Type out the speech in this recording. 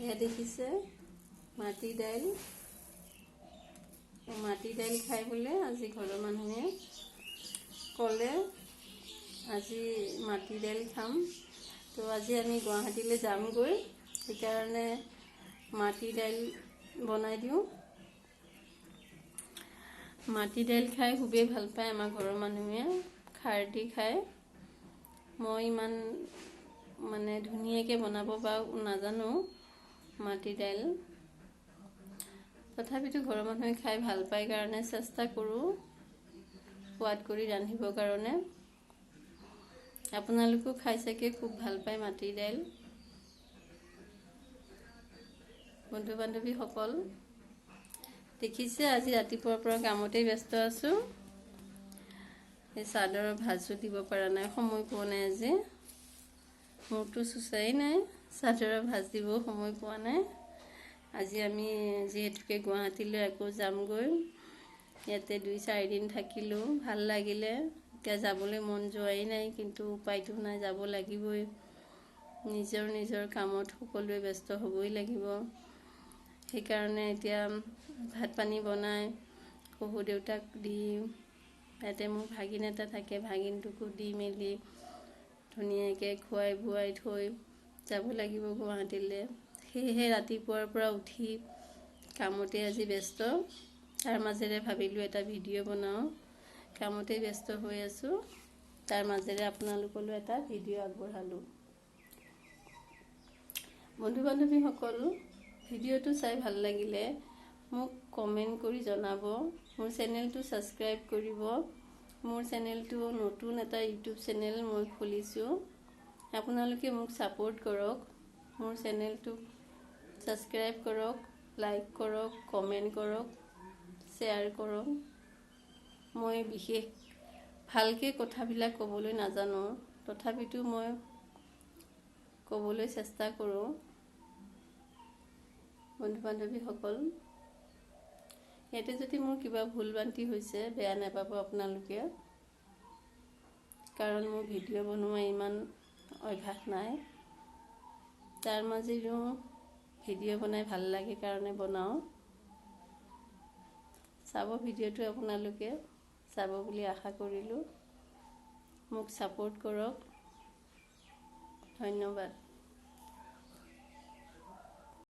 এয়া দেখিছে মাটি দাইল খাই বোলে আজি ঘৰৰ মানুহে ক'লে আজি মাটি দাইল খাম। তো আজি আমি গুৱাহাটীলৈ যামগৈ, সেইকাৰণে মাটি দাইল বনাই দিওঁ। মাটি দাইল খাই খুবেই ভাল পায় আমাৰ ঘৰৰ মানুহে, খাৰ দি খায়। মই ইমান ধুনীয়াকৈ বনাব নাজানো মাটি দাইল, তথাপিতো ঘৰৰ মানুহে খাই ভাল পায় কাৰণে চেষ্টা কৰোঁ সোৱাদ কৰি ৰান্ধিবৰ কাৰণে। আপোনালোকেও খাই চাগে খুব ভাল পায় মাটি দাইল। বন্ধু বান্ধৱীসকল দেখিছে আজি ৰাতিপুৱাৰ পৰা কামতেই ব্যস্ত আছোঁ। এই চাদৰৰ ভাজো দিব পৰা নাই, সময় পোৱা নাই। আজি মোৰতো চুচাই নাই, চাদৰৰ ভাজ দিবও সময় পোৱা নাই। আজি আমি যিহেতুকে গুৱাহাটীলৈ আকৌ যামগৈ, ইয়াতে 2-4 দিন থাকিলোঁ, ভাল লাগিলে। এতিয়া যাবলৈ মন যোৱাই নাই, কিন্তু উপায়তো নাই, যাব লাগিবই। নিজৰ কামত সকলোৱে ব্যস্ত হ'বই লাগিব। সেইকাৰণে এতিয়া ভাত পানী বনাই শহুৰ দেউতাক দি, ইয়াতে মোৰ ভাগিন এটা থাকে, ভাগিনটোকো দি মেলি ধুনীয়াকৈ খুৱাই বোৱাই থৈ যাব লাগিব গুৱাহাটীলৈ। সেয়েহে ৰাতিপুৱাৰ পৰা উঠি কামতে আজি ব্যস্ত। তাৰ মাজেৰে ভাবিলোঁ এটা ভিডিঅ' বনাওঁ, কামতেই ব্যস্ত হৈ আছোঁ, তাৰ মাজেৰে আপোনালোকলৈ এটা ভিডিঅ' আগবঢ়ালোঁ। বন্ধু বান্ধৱীসকল, ভিডিঅ'টো চাই ভাল লাগিলে মোক কমেণ্ট কৰি জনাব, মোৰ চেনেলটো ছাবস্ক্ৰাইব কৰিব। মোৰ চেনেলটো নতুন এটা ইউটিউব চেনেল মই খুলিছোঁ, আপোনালোকে মোক ছাপোৰ্ট কৰক। মোৰ চেনেলটো ছাবস্ক্ৰাইব কৰক, লাইক কৰক, কমেণ্ট কৰক, শ্বেয়াৰ কৰক। মই বিশেষ ভালকৈ কথাবিলাক ক'বলৈ নাজানো, তথাপিতো মই ক'বলৈ চেষ্টা কৰোঁ। বন্ধু বান্ধৱীসকল, ইয়াতে যদি মোৰ কিবা ভুল ভ্ৰান্তি হৈছে বেয়া নাপাব আপোনালোকে, কাৰণ মোৰ ভিডিঅ' বনোৱা ইমান অভ্যাস নাই। তাৰ মাজেৰেও ভিডিঅ' বনাই ভাল লাগে কাৰণে বনাওঁ। চাব ভিডিঅ'টো, আপোনালোকে চাব বুলি আশা কৰিলোঁ। মোক ছাপোৰ্ট কৰক। ধন্যবাদ।